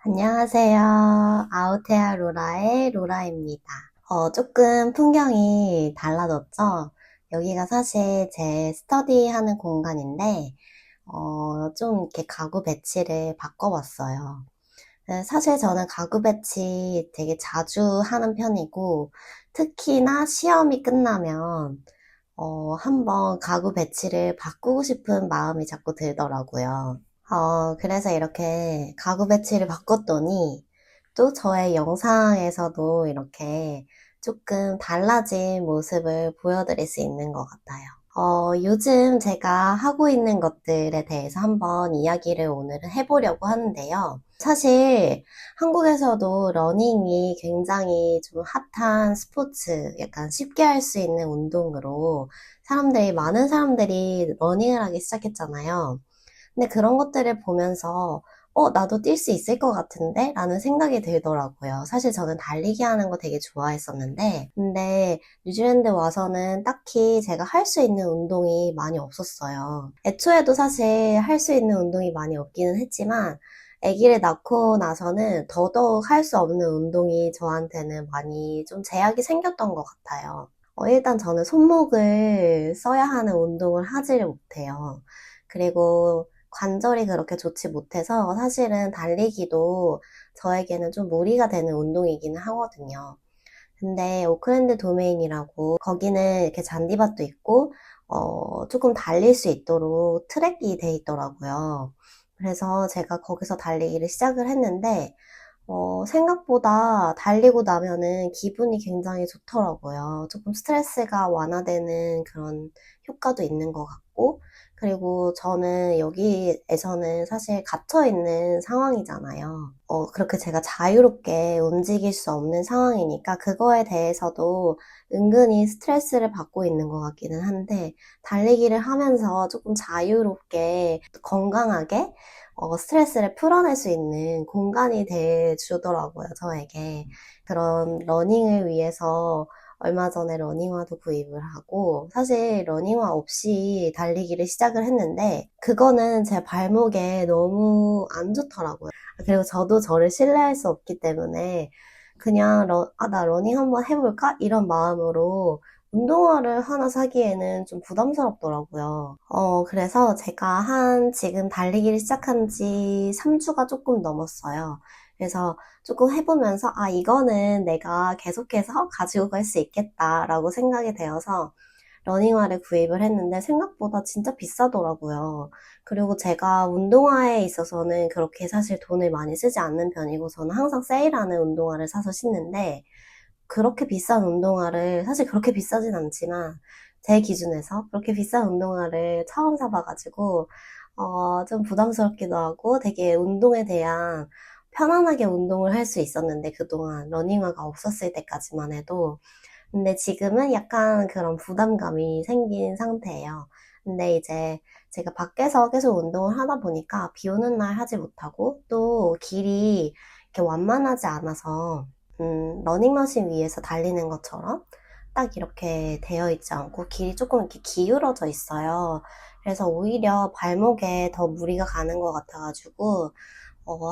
안녕하세요. 아우테아 로라의 로라입니다. 조금 풍경이 달라졌죠? 여기가 사실 제 스터디하는 공간인데, 좀 이렇게 가구 배치를 바꿔봤어요. 사실 저는 가구 배치 되게 자주 하는 편이고, 특히나 시험이 끝나면, 한번 가구 배치를 바꾸고 싶은 마음이 자꾸 들더라고요. 그래서 이렇게 가구 배치를 바꿨더니 또 저의 영상에서도 이렇게 조금 달라진 모습을 보여드릴 수 있는 것 같아요. 요즘 제가 하고 있는 것들에 대해서 한번 이야기를 오늘은 해보려고 하는데요. 사실 한국에서도 러닝이 굉장히 좀 핫한 스포츠, 약간 쉽게 할 수 있는 운동으로 많은 사람들이 러닝을 하기 시작했잖아요. 근데 그런 것들을 보면서 나도 뛸 수 있을 것 같은데? 라는 생각이 들더라고요. 사실 저는 달리기 하는 거 되게 좋아했었는데, 근데 뉴질랜드 와서는 딱히 제가 할 수 있는 운동이 많이 없었어요. 애초에도 사실 할 수 있는 운동이 많이 없기는 했지만, 아기를 낳고 나서는 더더욱 할 수 없는 운동이 저한테는 많이 좀 제약이 생겼던 것 같아요. 일단 저는 손목을 써야 하는 운동을 하지를 못해요. 그리고 관절이 그렇게 좋지 못해서 사실은 달리기도 저에게는 좀 무리가 되는 운동이기는 하거든요. 근데 오클랜드 도메인이라고 거기는 이렇게 잔디밭도 있고 조금 달릴 수 있도록 트랙이 돼 있더라고요. 그래서 제가 거기서 달리기를 시작을 했는데 생각보다 달리고 나면은 기분이 굉장히 좋더라고요. 조금 스트레스가 완화되는 그런 효과도 있는 것 같고, 그리고 저는 여기에서는 사실 갇혀있는 상황이잖아요. 그렇게 제가 자유롭게 움직일 수 없는 상황이니까 그거에 대해서도 은근히 스트레스를 받고 있는 것 같기는 한데, 달리기를 하면서 조금 자유롭게 건강하게 스트레스를 풀어낼 수 있는 공간이 돼 주더라고요, 저에게. 그런 러닝을 위해서 얼마 전에 러닝화도 구입을 하고, 사실 러닝화 없이 달리기를 시작을 했는데, 그거는 제 발목에 너무 안 좋더라고요. 그리고 저도 저를 신뢰할 수 없기 때문에, 그냥, 나 러닝 한번 해볼까? 이런 마음으로 운동화를 하나 사기에는 좀 부담스럽더라고요. 그래서 제가 지금 달리기를 시작한 지 3주가 조금 넘었어요. 그래서 조금 해보면서, 이거는 내가 계속해서 가지고 갈 수 있겠다라고 생각이 되어서 러닝화를 구입을 했는데 생각보다 진짜 비싸더라고요. 그리고 제가 운동화에 있어서는 그렇게 사실 돈을 많이 쓰지 않는 편이고 저는 항상 세일하는 운동화를 사서 신는데 그렇게 비싼 운동화를, 사실 그렇게 비싸진 않지만, 제 기준에서 그렇게 비싼 운동화를 처음 사봐가지고, 좀 부담스럽기도 하고 되게 운동에 대한 편안하게 운동을 할 수 있었는데, 그동안 러닝화가 없었을 때까지만 해도. 근데 지금은 약간 그런 부담감이 생긴 상태예요. 근데 이제 제가 밖에서 계속 운동을 하다 보니까 비 오는 날 하지 못하고 또 길이 이렇게 완만하지 않아서 러닝머신 위에서 달리는 것처럼 딱 이렇게 되어 있지 않고 길이 조금 이렇게 기울어져 있어요. 그래서 오히려 발목에 더 무리가 가는 것 같아가지고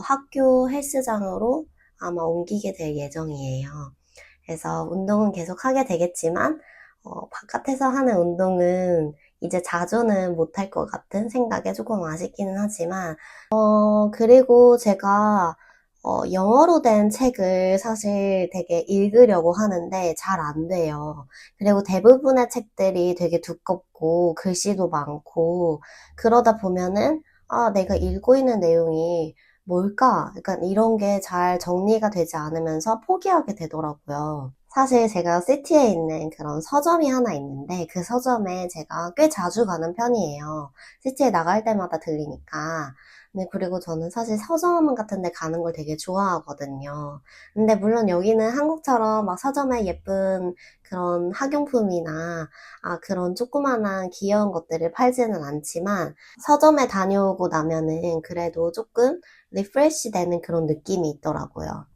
학교 헬스장으로 아마 옮기게 될 예정이에요. 그래서 운동은 계속 하게 되겠지만 바깥에서 하는 운동은 이제 자주는 못할 것 같은 생각에 조금 아쉽기는 하지만 그리고 제가 영어로 된 책을 사실 되게 읽으려고 하는데 잘 안 돼요. 그리고 대부분의 책들이 되게 두껍고 글씨도 많고 그러다 보면은 내가 읽고 있는 내용이 뭘까? 약간 이런 게 잘 정리가 되지 않으면서 포기하게 되더라고요. 사실 제가 시티에 있는 그런 서점이 하나 있는데 그 서점에 제가 꽤 자주 가는 편이에요. 시티에 나갈 때마다 들리니까. 네, 그리고 저는 사실 서점 같은 데 가는 걸 되게 좋아하거든요. 근데 물론 여기는 한국처럼 막 서점에 예쁜 그런 학용품이나 그런 조그만한 귀여운 것들을 팔지는 않지만 서점에 다녀오고 나면은 그래도 조금 리프레시 되는 그런 느낌이 있더라고요.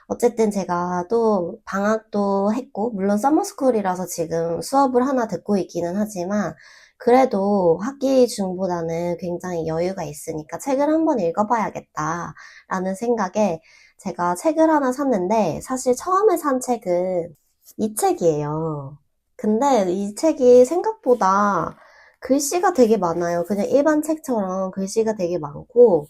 어쨌든 제가 또 방학도 했고, 물론 서머스쿨이라서 지금 수업을 하나 듣고 있기는 하지만, 그래도 학기 중보다는 굉장히 여유가 있으니까 책을 한번 읽어봐야겠다라는 생각에 제가 책을 하나 샀는데 사실 처음에 산 책은 이 책이에요. 근데 이 책이 생각보다 글씨가 되게 많아요. 그냥 일반 책처럼 글씨가 되게 많고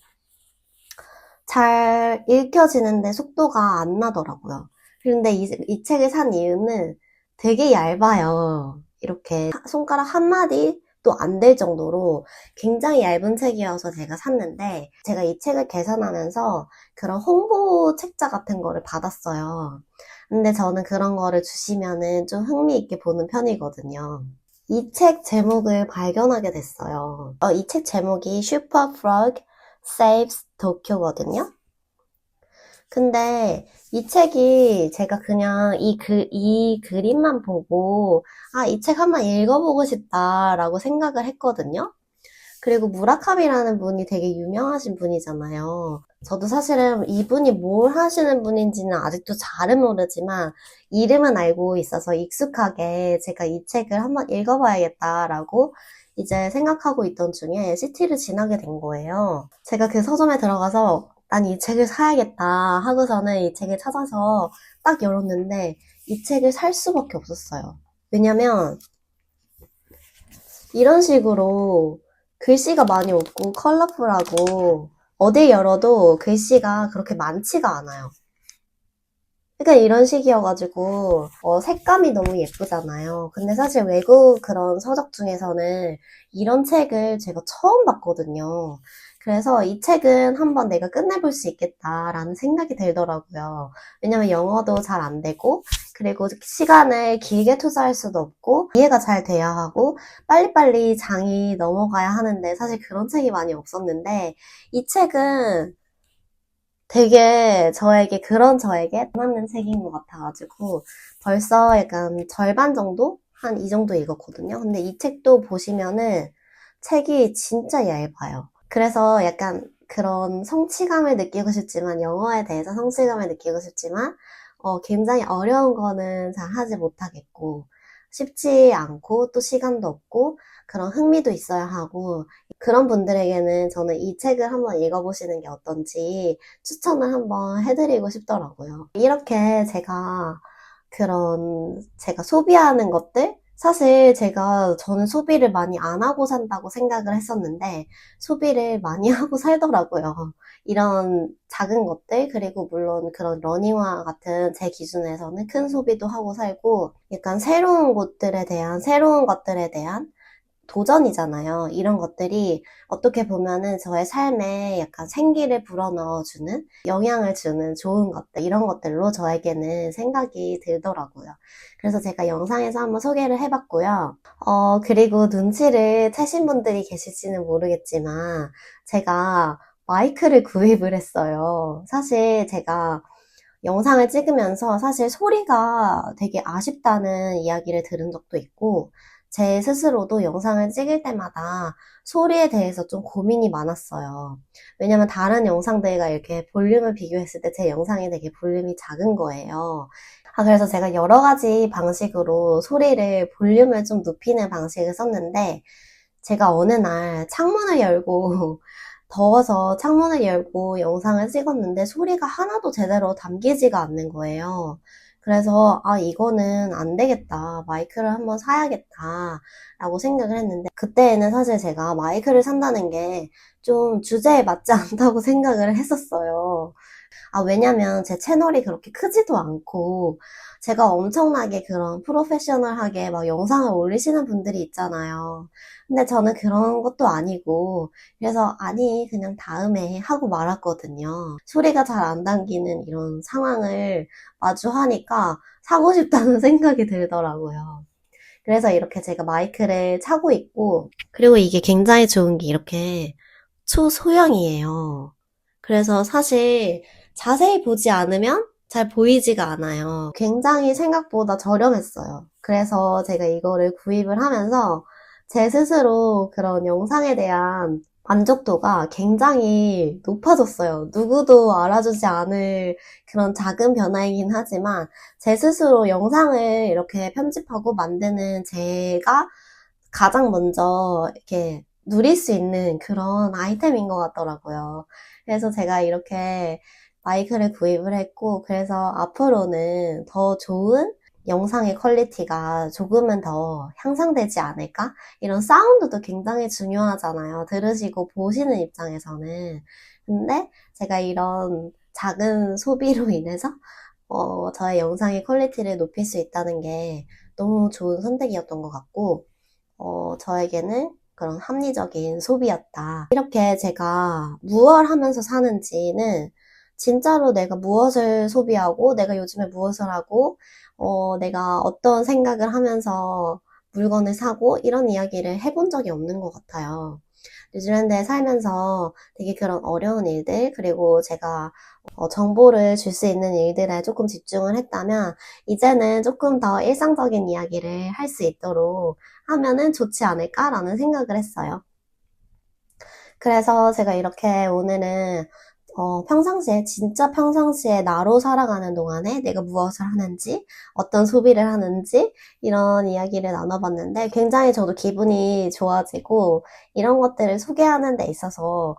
잘 읽혀지는데 속도가 안 나더라고요. 그런데 이 책을 산 이유는 되게 얇아요. 이렇게 손가락 한 마디도 안 될 정도로 굉장히 얇은 책이어서 제가 샀는데 제가 이 책을 계산하면서 그런 홍보 책자 같은 거를 받았어요. 근데 저는 그런 거를 주시면은 좀 흥미있게 보는 편이거든요. 이 책 제목을 발견하게 됐어요. 이 책 제목이 Super Frog Saves Tokyo거든요. 근데 이 책이 제가 그냥 이 그림만 보고, 이 책 한번 읽어보고 싶다라고 생각을 했거든요. 그리고 무라카미라는 분이 되게 유명하신 분이잖아요. 저도 사실은 이분이 뭘 하시는 분인지는 아직도 잘은 모르지만, 이름은 알고 있어서 익숙하게 제가 이 책을 한번 읽어봐야겠다라고 이제 생각하고 있던 중에 시티를 지나게 된 거예요. 제가 그 서점에 들어가서 난 이 책을 사야겠다 하고서는 이 책을 찾아서 딱 열었는데 이 책을 살 수밖에 없었어요. 왜냐면 이런 식으로 글씨가 많이 없고 컬러풀하고 어딜 열어도 글씨가 그렇게 많지가 않아요. 그러니까 이런 식이어가지고 색감이 너무 예쁘잖아요. 근데 사실 외국 그런 서적 중에서는 이런 책을 제가 처음 봤거든요. 그래서 이 책은 한번 내가 끝내볼 수 있겠다라는 생각이 들더라고요. 왜냐면 영어도 잘 안 되고 그리고 시간을 길게 투자할 수도 없고 이해가 잘 돼야 하고 빨리빨리 장이 넘어가야 하는데 사실 그런 책이 많이 없었는데 이 책은 되게 저에게 맞는 책인 것 같아가지고 벌써 약간 절반 정도? 한 이 정도 읽었거든요. 근데 이 책도 보시면은 책이 진짜 얇아요. 그래서 약간 그런 성취감을 느끼고 싶지만 영어에 대해서 성취감을 느끼고 싶지만 굉장히 어려운 거는 잘 하지 못하겠고 쉽지 않고 또 시간도 없고 그런 흥미도 있어야 하고 그런 분들에게는 저는 이 책을 한번 읽어보시는 게 어떤지 추천을 한번 해드리고 싶더라고요. 이렇게 제가 소비하는 것들 사실 저는 소비를 많이 안 하고 산다고 생각을 했었는데 소비를 많이 하고 살더라고요. 이런 작은 것들 그리고 물론 그런 러닝화 같은 제 기준에서는 큰 소비도 하고 살고 약간 새로운 것들에 대한 도전이잖아요. 이런 것들이 어떻게 보면은 저의 삶에 약간 생기를 불어넣어주는, 영향을 주는 좋은 것들, 이런 것들로 저에게는 생각이 들더라고요. 그래서 제가 영상에서 한번 소개를 해봤고요. 그리고 눈치를 채신 분들이 계실지는 모르겠지만, 제가 마이크를 구입을 했어요. 사실 제가 영상을 찍으면서 사실 소리가 되게 아쉽다는 이야기를 들은 적도 있고, 제 스스로도 영상을 찍을 때마다 소리에 대해서 좀 고민이 많았어요. 왜냐면 다른 영상들과 이렇게 볼륨을 비교했을 때 제 영상이 되게 볼륨이 작은 거예요. 그래서 제가 여러 가지 방식으로 볼륨을 좀 높이는 방식을 썼는데, 제가 어느 날 창문을 열고 더워서 창문을 열고 영상을 찍었는데 소리가 하나도 제대로 담기지가 않는 거예요. 그래서 이거는 안 되겠다. 마이크를 한번 사야겠다. 라고 생각을 했는데 그때에는 사실 제가 마이크를 산다는 게 좀 주제에 맞지 않다고 생각을 했었어요. 왜냐면 제 채널이 그렇게 크지도 않고 제가 엄청나게 그런 프로페셔널하게 막 영상을 올리시는 분들이 있잖아요. 근데 저는 그런 것도 아니고 그래서 아니 그냥 다음에 하고 말았거든요. 소리가 잘 안 담기는 이런 상황을 마주하니까 사고 싶다는 생각이 들더라고요. 그래서 이렇게 제가 마이크를 차고 있고 그리고 이게 굉장히 좋은 게 이렇게 초소형이에요. 그래서 사실 자세히 보지 않으면 잘 보이지가 않아요. 굉장히 생각보다 저렴했어요. 그래서 제가 이거를 구입을 하면서 제 스스로 그런 영상에 대한 만족도가 굉장히 높아졌어요. 누구도 알아주지 않을 그런 작은 변화이긴 하지만 제 스스로 영상을 이렇게 편집하고 만드는 제가 가장 먼저 이렇게 누릴 수 있는 그런 아이템인 것 같더라고요. 그래서 제가 이렇게 마이크를 구입을 했고, 그래서 앞으로는 더 좋은 영상의 퀄리티가 조금은 더 향상되지 않을까? 이런 사운드도 굉장히 중요하잖아요. 들으시고 보시는 입장에서는. 근데 제가 이런 작은 소비로 인해서 저의 영상의 퀄리티를 높일 수 있다는 게 너무 좋은 선택이었던 것 같고, 저에게는 그런 합리적인 소비였다. 이렇게 제가 무얼 하면서 사는지는 진짜로 내가 무엇을 소비하고, 내가 요즘에 무엇을 하고, 내가 어떤 생각을 하면서 물건을 사고, 이런 이야기를 해본 적이 없는 것 같아요. 뉴질랜드에 살면서 되게 그런 어려운 일들, 그리고 제가 정보를 줄 수 있는 일들에 조금 집중을 했다면, 이제는 조금 더 일상적인 이야기를 할 수 있도록 하면은 좋지 않을까라는 생각을 했어요. 그래서 제가 이렇게 오늘은 평상시에, 진짜 평상시에 나로 살아가는 동안에 내가 무엇을 하는지, 어떤 소비를 하는지, 이런 이야기를 나눠봤는데 굉장히 저도 기분이 좋아지고, 이런 것들을 소개하는 데 있어서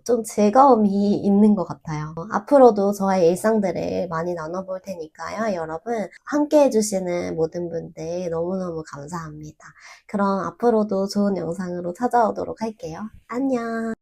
좀 즐거움이 있는 것 같아요. 앞으로도 저의 일상들을 많이 나눠볼 테니까요. 여러분, 함께 해주시는 모든 분들 너무너무 감사합니다. 그럼 앞으로도 좋은 영상으로 찾아오도록 할게요. 안녕!